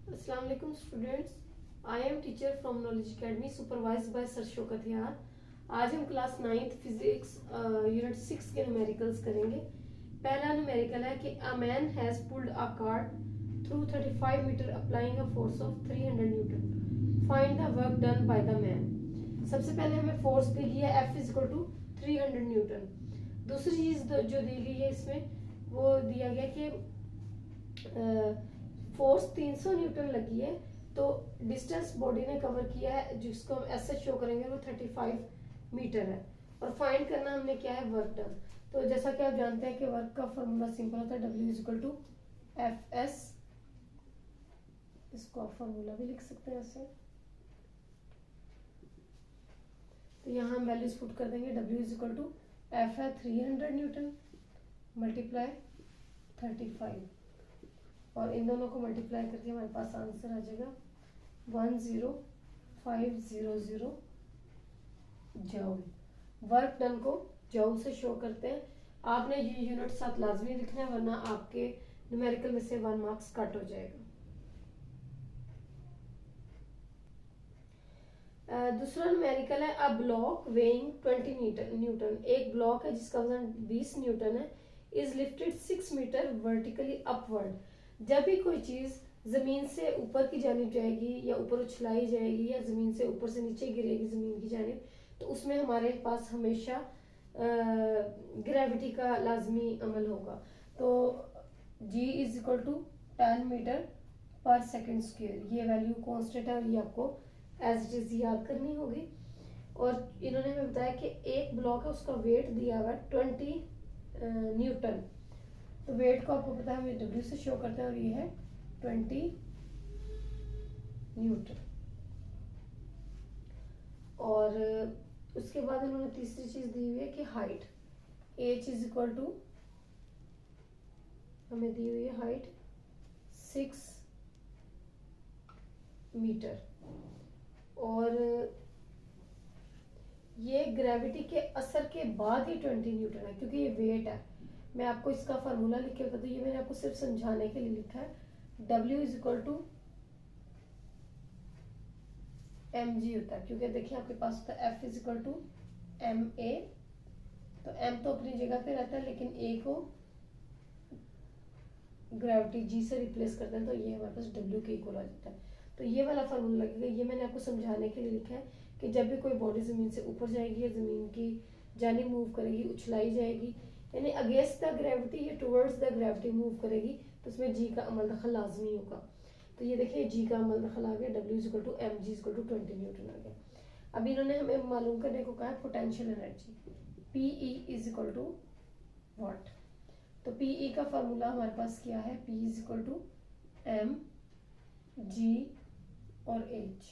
अस्सलाम वालेकुम students, I am teacher from knowledge academy supervised by sir Shaukat Yar. आज हम क्लास 9th फिजिक्स यूनिट 6 के न्यूमेरिकल्स करेंगे। पहला न्यूमेरिकल है कि a man has pulled a cart through 35 meter applying a force of 300 newton. Find the work done by the man. सबसे पहले हमें फोर्स दी गई है F is equal to 300 newton. दूसरी चीज जो दी गई है इसमें वो दिया गया कि फोर्स 300 न्यूटन लगी है, तो डिस्टेंस बॉडी ने कवर किया है जिसको हम ऐसे शो करेंगे वो 35 मीटर है। और फाइंड करना हमने क्या है, वर्क डन। तो जैसा कि आप जानते हैं कि वर्क का फॉर्मूला सिंपल होता है, W is equal to F S. इसको आप फॉर्मूला भी लिख सकते हैं ऐसे। तो यहाँ हम वैल्यूज पुट कर देंगे। W is equal to F है 300 न्यूटन मल्टीप्लाई 35, और इन दोनों को मल्टीप्लाई करके हमारे पास आंसर आ जाएगा 10500 जूल। वर्क डन को जूल से शो करते हैं। आपने ये यूनिट 7 लाजमी लिखना है, वरना आपके न्यूमेरिकल में से 1 मार्क्स कट हो जाएगा। दूसरा न्यूमेरिकल है अ ब्लॉक वेइंग 20 न्यूटन। एक ब्लॉक है जिसका वजन 20 न्यूटन है, is lifted 6 meter vertically upward. जब भी कोई चीज जमीन से ऊपर की जानिब जाएगी या ऊपर उछलाई जाएगी या जमीन से ऊपर से नीचे गिरेगी जमीन की जानिब, तो उसमें हमारे पास हमेशा ग्रेविटी का लाजमी अमल होगा। तो G is equal to 10 metre पर सेकेंड स्क्वायर। ये वैल्यू कॉन्स्टेंट है और ये आपको एज इट इज याद करनी होगी। और इन्होंने हमें बताया कि एक ब्लॉक है उसका वेट दिया हुआ है 20 न्यूटन। तो वेट को आपको पता है हम W से शो करते हैं, और ये है 20 न्यूटन। और उसके बाद इन्होंने तीसरी चीज दी हुई है कि height H is equal to, हमें दी हुई है हाइट 6 मीटर। और ये ग्रेविटी के असर के बाद ही 20 न्यूटन है, क्योंकि ये वेट है। मैं आपको इसका फार्मूला लिख के बता दूं, ये मैंने आपको सिर्फ समझाने के लिए लिखा है। W is equal to mg होता है, क्योंकि देखिए आपके पास होता है F is equal to ma। तो m तो अपनी जगह पे रहता है, लेकिन a को ग्रेविटी g से रिप्लेस करते हैं, तो ये हमारे पास W के इक्वल आ जाता है। तो ये वाला फार्मूला लगेगा। ये मैंने आपको समझाने के लिए लिखा है कि जब भी कोई बॉडी जमीन से ऊपर जाएगी या जमीन की जानिब मूव करेगी, उछलाई जाएगी, यानी अगेंस्ट द ग्रेविटी या टुवर्ड्स द ग्रेविटी मूव करेगी, तो उसमें जी का अमल दखल लाजमी होगा। तो ये देखिए जी का अमल दखल आ गया, W is equal to mg is equal to 20 newton आ गया। अब इन्होंने हमें मालूम करने को कहा है potential energy Pe is equal to what. तो Pe का फार्मूला हमारे पास क्या है, P is equal to m g और H।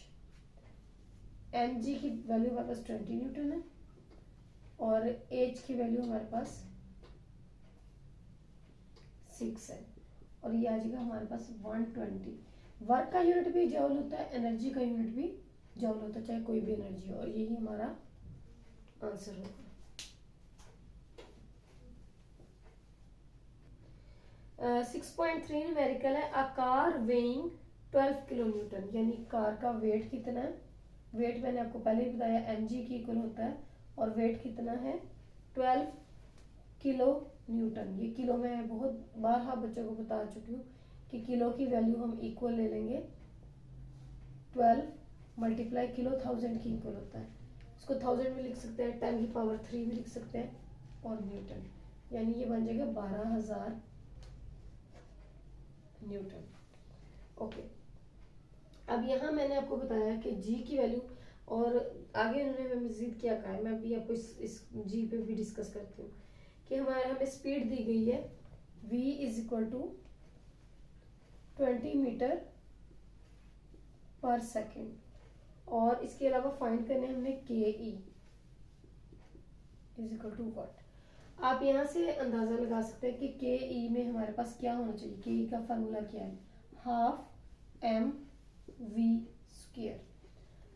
mg की वैल्यू हमारे पास 20 न्यूटन है, और H की वैल्यू हमारे पास 6 है, और ये आ जाएगा हमारे पास 120। वर्क का यूनिट भी जॉल होता है, एनर्जी का यूनिट भी जॉल होता है, चाहे कोई भी एनर्जी हो, और यही हमारा आंसर होगा। 6.3 न्यूमेरिकल है a car weighing 12 kilo Newton. यानी कार का वेट कितना है। वेट मैंने आपको पहले ही बताया mg की इक्वल होता है, और वेट कितना है 12 किलो न्यूटन। ये किलो में बहुत बार बच्चों को बता चुकी हूँ कि किलो की वैल्यू हम इक्वल ले लेंगे 12 मल्टीप्लाई किलो 1000 की इक्वल होता है। इसको 1000 में लिख सकते हैं, 10 की पावर 3 भी लिख सकते हैं, और न्यूटन, यानी ये बन जाएगा 12000 न्यूटन। ओके, अब यहाँ मैंने आपको बताया कि जी की वैल्यू, और आगे उन्होंने हमें मजीद क्या कहा है, मैं अभी आपको इस जी पे भी डिस्कस करती हूँ कि हमें स्पीड दी गई है v is equal to 20 metre पर सेकेंड, और इसके अलावा फाइंड करने हमने K E is equal to what. आप यहाँ से अंदाजा लगा सकते हैं कि के ई में हमारे पास क्या होना चाहिए। के ई का फार्मूला क्या है, हाफ m v स्क्वायर।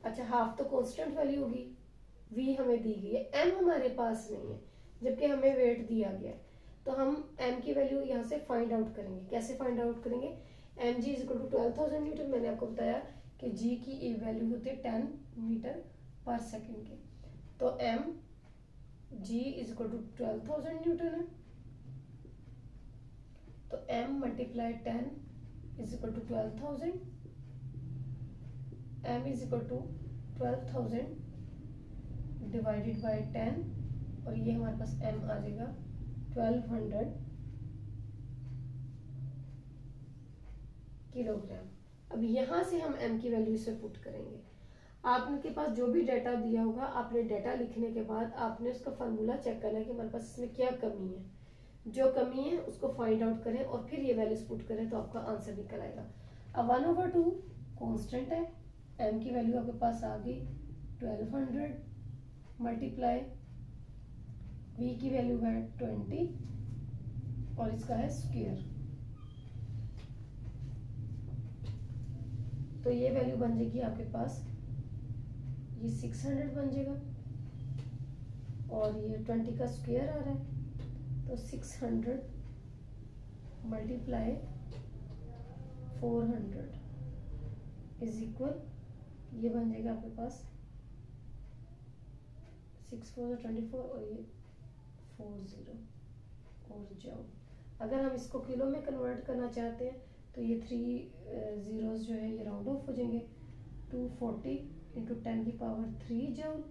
अच्छा, हाफ तो कांस्टेंट वैल्यू होगी, v हमें दी गई है, m हमारे पास नहीं है, जबकि हमें वेट दिया गया है। तो हम m की वैल्यू यहाँ से फाइंड आउट करेंगे। कैसे फाइंड आउट करेंगे, M G is equal to 12,000 newton. मैंने आपको बताया कि जी की वैल्यू होती है 10 मीटर पर सेकेंड के, तो M G is equal to 12,000 newton है, तो m multiply 10 is equal to 12,000, m is equal to 12,000 divided by 10, और ये हमारे पास m आ जाएगा 1200 किलोग्राम। अब यहाँ से हम m की वैल्यू इसे पुट करेंगे। आपके पास जो भी डाटा दिया होगा, आपने डाटा लिखने के बाद आपने उसका फार्मूला चेक करना है कि हमारे पास इसमें क्या कमी है। जो कमी है उसको फाइंड आउट करें और फिर ये वैल्यूज पुट करें तो आपका आंसर निकल आएगा। अब 1/2 कांस्टेंट है, m की वैल्यू आपके पास आ गई 1200 मल्टीप्लाई v की वैल्यू है 20 और इसका है स्क्वायर, तो ये वैल्यू बन जाएगी आपके पास, ये 600 बन जाएगा और ये 20 का स्क्वायर आ रहा है, तो 600 मल्टीप्लाई 400 इज इक्वल, ये बन जाएगा आपके पास 6 4 24 और ये 40 और जाओ। अगर हम इसको किलो में कन्वर्ट करना चाहते हैं तो ये 3 जीरोस जो है ये राउंड ऑफ हो जाएंगे। 240 इंटू 10 की पावर 3 जूल,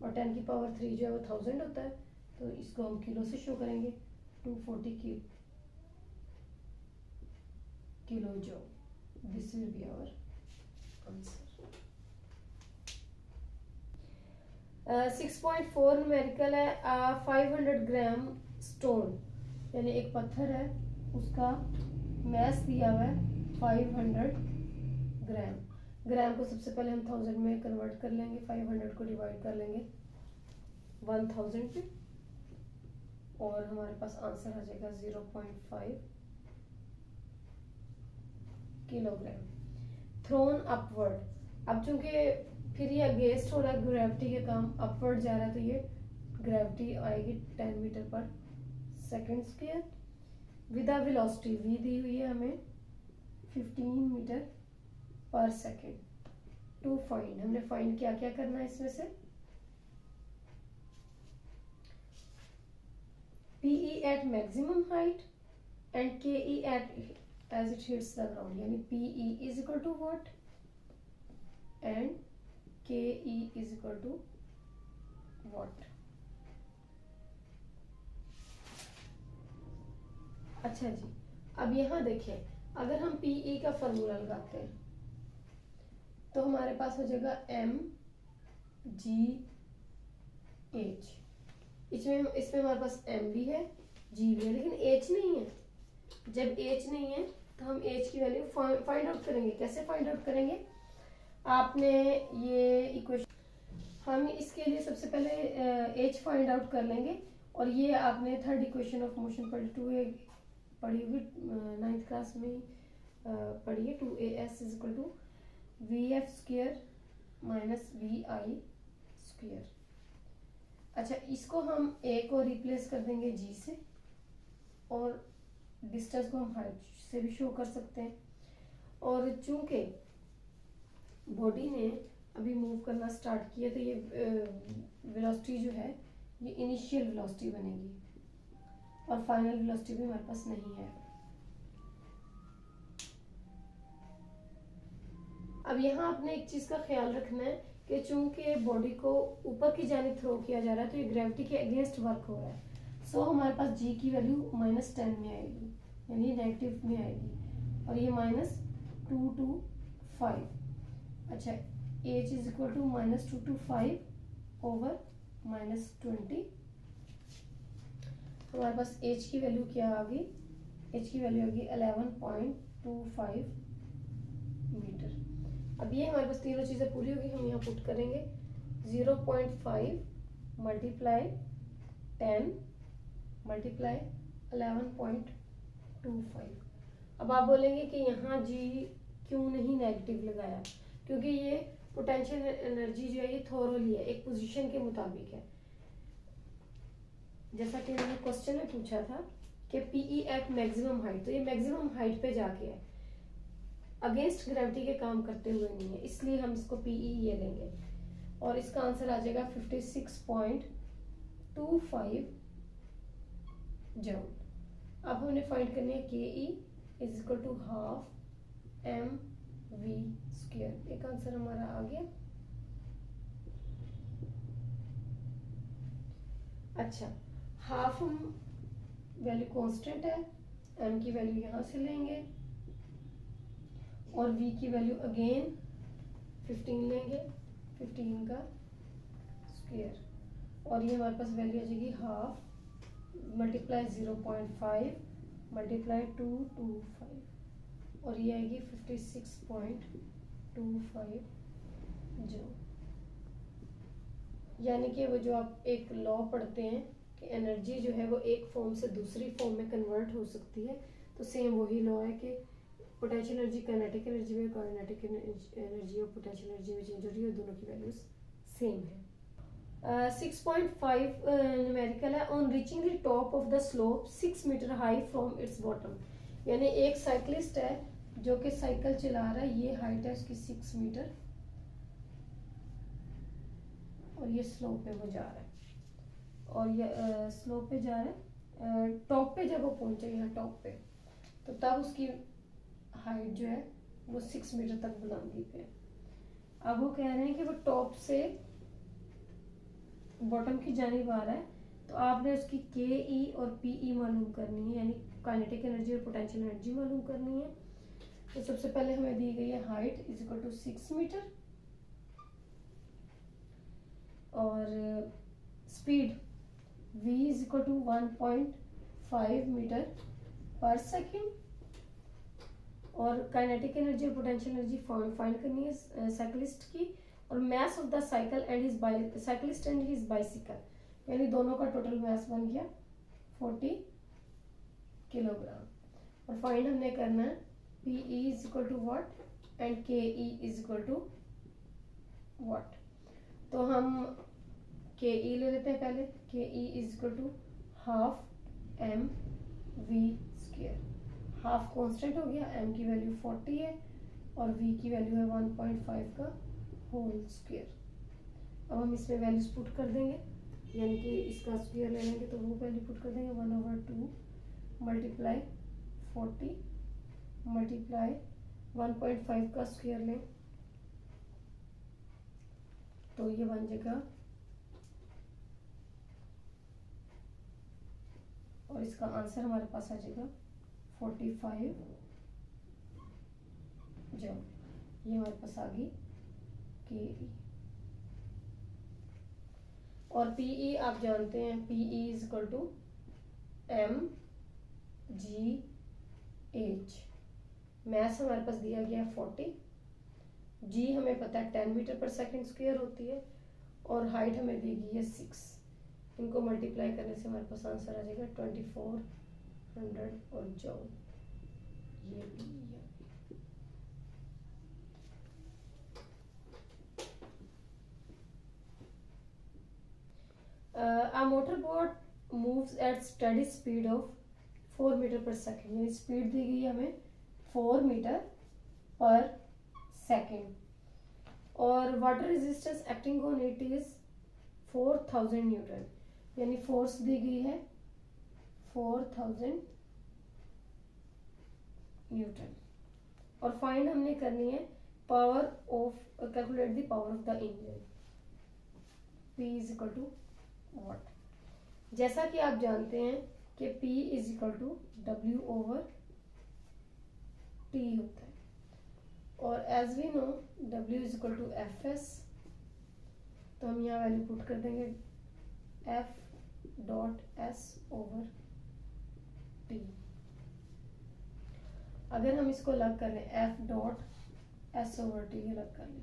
और 10 की पावर 3 जो है वो 1000 होता है, तो इसको हम किलो से शो करेंगे। 240 की kilo joule, this will be our answer. 6.4 numerical है। 500 ग्राम स्टोन, यानी एक पत्थर है, उसका मैस दिया हुआ है 500 ग्राम। ग्राम को सबसे पहले हम 1000 में कन्वर्ट कर लेंगे, 500 को डिवाइड कर लेंगे 1000 पे, और हमारे पास आंसर आ जाएगा 0.5 किलोग्राम। थ्रोन अपवर्ड, अब चूंकि फिर ये अगेंस्ट हो रहा है, ग्रेविटी के काम अपवर्ड जा रहा है, तो ये ग्रेविटी आएगी 10 मीटर पर second square. With a velocity v दी हुई है हमें 15 मीटर पर सेकेंड। टू फाइंड, हमने फाइंड क्या क्या करना है इसमें से, PE at maximum height and KE at as it hits the ground, यानी PE is equal to what and KE is equal to what। अच्छा जी, अब यहाँ देखिए, अगर हम PE का फॉर्मूला लगाते हैं तो हमारे पास हो जाएगा mgh। इसमें हमारे पास m भी है, g भी है, लेकिन h नहीं है। जब h नहीं है तो हम h की वैल्यू फाइंड आउट करेंगे। कैसे फाइंड आउट करेंगे, आपने ये इक्वेशन, हम इसके लिए सबसे पहले h फाइंड आउट कर लेंगे, और ये आपने थर्ड इक्वेशन ऑफ मोशन पढ़ी होगी 9th क्लास में पढ़ी है। 2as is equal to vf square minus vi square. अच्छा, इसको हम a को रिप्लेस कर देंगे g से, और डिस्टेंस को हम हाइट से भी शो कर सकते हैं। और चूंकि बॉडी ने अभी मूव करना स्टार्ट किया, तो ये वेलोसिटी जो है ये इनिशियल वेलोसिटी बनेगी, और फाइनल वेलोसिटी भी हमारे पास नहीं है। अब यहाँ आपने एक चीज का ख्याल रखना है कि चूंकि बॉडी को ऊपर की जानिब थ्रो किया जा रहा है, तो ये ग्रेविटी के अगेंस्ट वर्क हो रहा है, सो हमारे पास g की वैल्यू -10 में आएगी, यानी नेगेटिव में आएगी, और ये -2 to 5। अच्छा, h is equal to -2 to 5 over -20। हमारे पास h की वैल्यू क्या आ गई, h की वैल्यू आ गई 11.25 मीटर। अब ये हमारे पास तीनों चीजें पूरी होगी, हम यहाँ पुट करेंगे 0.5 मल्टीप्लाई 10 मल्टीप्लाई 11.25। अब आप बोलेंगे कि यहाँ g क्यों नहीं नेगेटिव लगाया, क्योंकि ये पोटेंशियल एनर्जी जो है ये थोरोली है, एक पोजीशन के मुताबिक है। जैसा कि मैंने क्वेश्चन में पूछा था कि PE एट मैक्सिमम हाइट, तो ये मैक्सिमम हाइट पे जाके है। अगेंस्ट ग्रेविटी के काम करते हुए नहीं है, इसलिए हम इसको पीई ये लेंगे और इसका आंसर आ जाएगा 56.25 जूल। अब हमने फाइंड करनी है K E is equal to half M V square. एक आंसर हमारा आ गया। अच्छा, हाफ हम वैल्यू कांस्टेंट है, एम की वैल्यू यहां से लेंगे और v की वैल्यू अगेन 15 लेंगे, 15 का स्क्वायर और ये हमारे पास वैल्यू आ जाएगी हाफ मल्टीप्लाई 0.5 मल्टीप्लाई 225 और ये आएगी 56.25 जूल। यानी कि वो जो आप एक लॉ पढ़ते हैं कि एनर्जी जो है वो एक फॉर्म से दूसरी फॉर्म में कन्वर्ट हो सकती है, तो सेम वही लॉ है कि पोटेंशियल एनर्जी काइनेटिक एनर्जी में, काइनेटिक एनर्जी और पोटेंशियल एनर्जी में चेंज हो रही है, दोनों की वैल्यूज सेम है। 6.5 न्यूमेरिकल है। On reaching the top of the slope 6 metre high from its bottom. यानी एक साइकिलिस्ट है जो कि साइकिल चला रहा है, ये हाइट है उसकी 6 मीटर और ये स्लोप पे वो जा रहा है और ये स्लोप पे जा रहा है। टॉप पे जब वो पहुंचे यहाँ टॉप पे, तो तब उसकी हाइट जो है वो 6 मीटर तक बुलंदी पे। अब वो कह रहे हैं कि वो टॉप से बॉटम की जानिब आ रहा है, तो आपने उसकी के ई और पी ई मालूम करनी है, यानी काइनेटिक एनर्जी और पोटेंशियल एनर्जी मालूम करनी है। तो सबसे पहले हमें दी गई है height is equal to 6 metre और speed v is equal to 1.5 metre पर सेकेंड और काइनेटिक एनर्जी और पोटेंशियल एनर्जी फाइंड करनी है साइकिलिस्ट की और mass of the cycle and his cyclist and his bicycle, यानी दोनों का टोटल मैस बन गया 40 किलोग्राम। और फाइंड हमने करना है P E is equal to what and K E is equal to what. तो हम के ई ले लेते हैं पहले। K E is equal to half M V square. Half constant हो गया, एम की वैल्यू 40 है और वी की वैल्यू है 1.5 का होल स्क्वायर। अब हम इसमें वैल्यूज पुट कर देंगे, यानी कि इसका स्क्वायर ले लेंगे तो वो वैल्यू पुट कर देंगे 1/2 मल्टीप्लाई 40 मल्टीप्लाई 1.5 का स्क्वायर लें तो ये बन जाएगा और इसका आंसर हमारे पास आ जाएगा 45 जूल। ये हमारे पास आ गई के ई और पीई आप जानते हैं PE is equal to M G H. Math हमारे पास दिया गया 40, जी हमें पता है 10 मीटर पर सेकेंड स्क्वायर होती है और हाइट हमें दी गई है 6। इनको मल्टीप्लाई करने से हमारे पास आंसर आ जाएगा 2400 और जूल। ये a motorboat moves at steady speed of 4 metre पर सेकेंड, यानी स्पीड दी गई हमें 4 मीटर पर सेकेंड और water resistance acting on it is 4000 newton, यानी फोर्स दी गई है 4000 न्यूटन। और फाइंड हमने करनी है power of, calculate the power of the engine. P is equal to watt. जैसा कि आप जानते हैं कि P is equal to W over T होता है और as we know W is equal to F S, तो हम यहाँ वैल्यू पुट कर देंगे F dot S over T। अगर हम इसको अलग कर लें F dot S over T अलग कर लें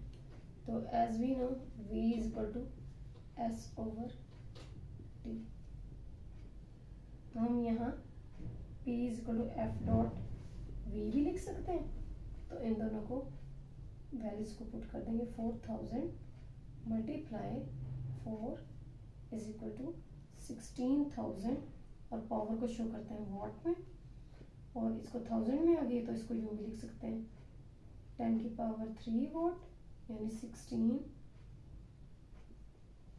तो as we know V is equal to S over T। तो हम यहाँ P is equal to F dot V भी लिख सकते हैं, तो इन दोनों को वैल्यूज को पुट कर देंगे 4000 मल्टीप्लाई 4 इज इक्वल टू 16000 और पावर को शो करते हैं वॉट में और इसको 1000 में आ गई तो इसको यूं भी लिख सकते हैं 10⁻³ वॉट यानी 16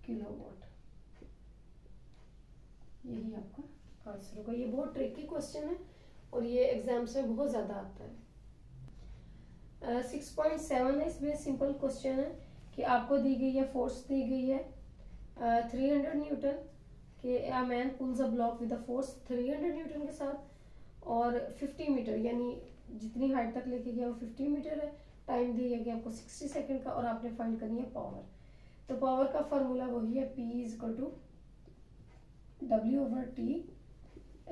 किलोवाट। यही आपका आंसर होगा। ये बहुत ट्रिकी क्वेश्चन है और ये एग्जाम्स में बहुत ज़्यादा आता है। 6.7 है, इसमें सिंपल क्वेश्चन है कि आपको दी गई है फोर्स दी गई है 300 न्यूटन कि a man pools a block with a force 300 Newton के साथ और 50 मीटर यानी जितनी हाइट तक लेके गया वो 50 मीटर है। टाइम दिया गया आपको 60 सेकंड का और आपने फाइंड करनी है पावर। तो पावर का फॉर्मूला वही है P = W/T।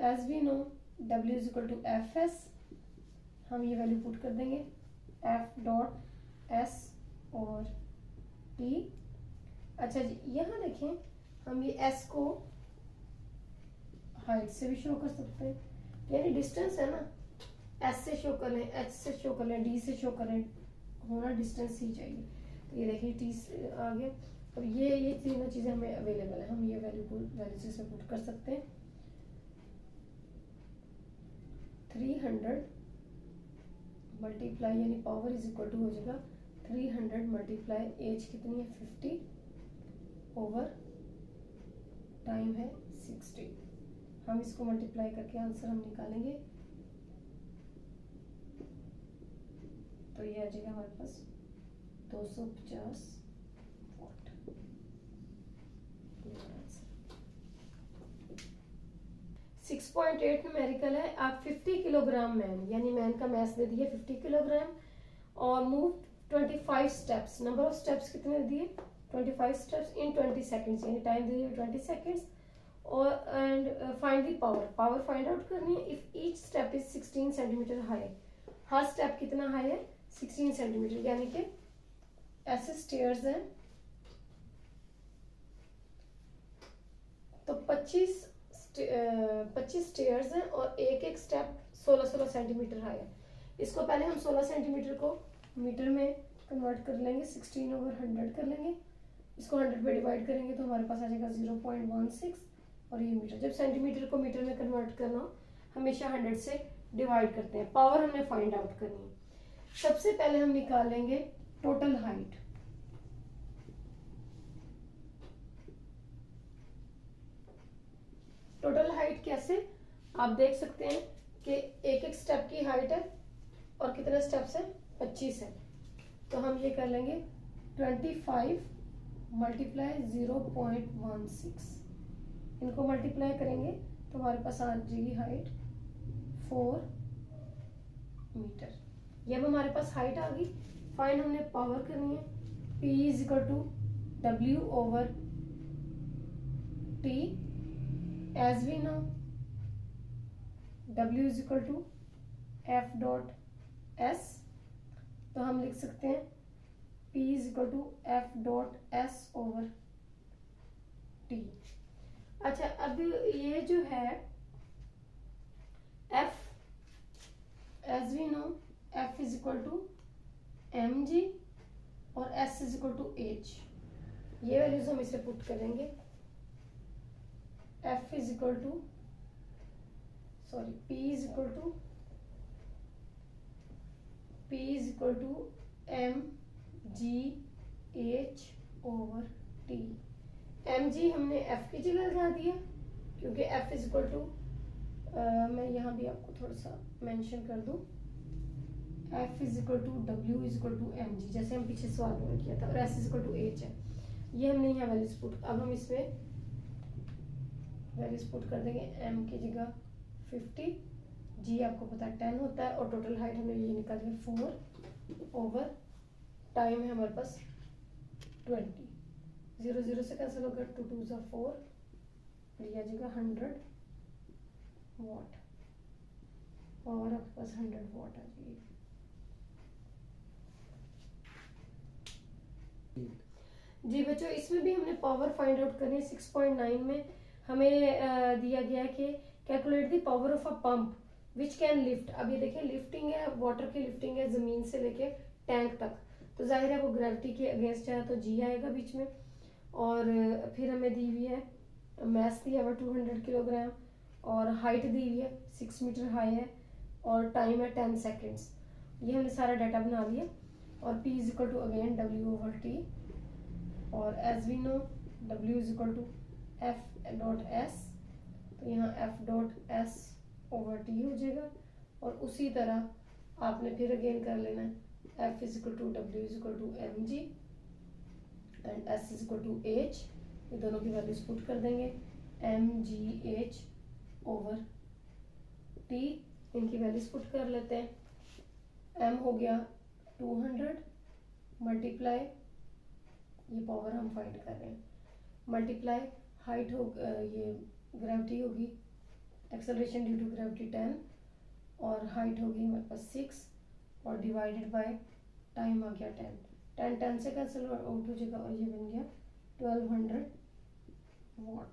As we know W = Fs। हम ये वैल्यू पुट कर देंगे F.S और T। अच्छा जी, यहाँ देखें हम ये S को हाइट से भी शो कर सकते हैं, यानी डिस्टेंस है ना, S से शो कर लें, H से शो कर लें, D से शो करें, होना डिस्टेंस ही चाहिए। तो ये देखिए T से आ गया। अब ये तीनों चीज़ें हमें अवेलेबल है, हम ये वैल्यू से पुट कर सकते हैं। 300 मल्टीप्लाई यानी पावर = हो जाएगा 300 मल्टीप्लाई एज कितनी है 50 ओवर टाइम है 60। हम इसको मल्टीप्लाई करके आंसर हम निकालेंगे तो ये आ जाएगा हमारे पास 250 वाट। 6.8 न्यूमेरिकल है। आप 50 किलोग्राम मैन यानी मैन का मैस दे दिए 50 किलोग्राम और move 25 steps. Number of steps कितने दिए 25 स्टेप्स इन 20 सेकंड्स यानी टाइम दे दिए 20 सेकंड्स और and find the power find out करनी है if each step is 16 centimetre high. Her step कितना हाई है 16 सेंटीमीटर यानी कि ऐसे स्टेयर्स हैं तो 25 स्टेयर्स हैं और एक स्टेप 16 सेंटीमीटर हाई है। इसको पहले हम 16 सेंटीमीटर को मीटर में कन्वर्ट कर लेंगे, 16/100 कर लेंगे। इसको 100 पे डिवाइड करेंगे तो हमारे पास आ जाएगा 0.16 और ये मीटर। जब सेंटीमीटर को मीटर में कन्वर्ट करना हो हमेशा 100 से डिवाइड करते हैं। पावर हमने फाइंड आउट करनी है। सबसे पहले हम निकालेंगे टोटल हाइट। टोटल हाइट कैसे आप देख सकते हैं कि एक स्टेप की हाइट है और कितने स्टेप्स है 25 है। तो हम ये कर लेंगे 25 मल्टीप्लाई 0.16 इनको मल्टीप्लाई करेंगे तो हमारे पास आ जाएगी हाइट 4 मीटर। ये अब हमारे पास हाइट आ गई। फाइंड हमने पावर करनी है P = W/T। As we know W = F.S तो हम लिख सकते हैं P = F.S/T। अच्छा, अब ये जो है F as we know F = mg और S = h। ये वैल्यूज हम इसे पुट करेंगे। F P = mgh/t। mg हमने F की जगह लगा दिया क्योंकि F मैं यहाँ भी आपको थोड़ा सा मेंशन कर दूं। F = W = mg जैसे हम पीछे सवाल में किया था और S = h है। ये हमने यहाँ वैल्यूज पुट, अब हम इसमें वैल्यूज पुट कर देंगे। m की जगह 50, g आपको पता है 10 होता है और टोटल हाइट हमने ये निकाली 4 ओवर टाइम है हमारे पास 20। 0 0 से कैंसिल होगा 2 2 = 4 और ये आ जाएगा 100 वाट। पावर आपके पास 100 वाट आ जाएगी। जी बच्चों, इसमें भी हमने पावर फाइंड आउट करनी है। 6.9 में हमें दिया गया है कि calculate the power of a pump which can lift. अब ये देखिए लिफ्टिंग है, वाटर की लिफ्टिंग है जमीन से लेके टैंक तक, तो जाहिर है वो ग्रेविटी के अगेंस्ट है तो जी आएगा बीच में। और फिर हमें दी हुई है मैस दिया हुआ 200 किलोग्राम और हाइट दी हुई है 6 मीटर हाई है और टाइम है 10 सेकेंड्स। ये हमने सारा डाटा बना लिया। और P इज इक्वल टू अगेन W/T, और as we know W is equal to F.S, तो यहाँ F.S/T हो जाएगा। और उसी तरह आपने फिर अगेन कर लेना है F is equal to W is equal to mg and S is equal to H, ये दोनों की वैल्यूज पुट कर देंगे, mgh/T, इनकी वैल्यूज पुट कर लेते हैं। m हो गया 200 मल्टीप्लाई, ये पावर हम फाइंड कर रहे हैं, मल्टीप्लाई हाइट हो, ये ग्रेविटी होगी, एक्सेलरेशन ड्यू टू ग्रेविटी 10, और हाइट होगी हमारे पास 6, और डिवाइडेड बाय टाइम आ गया 10 से कैंसिल आउट हो जाएगा, और ये बन गया 1200 वाट।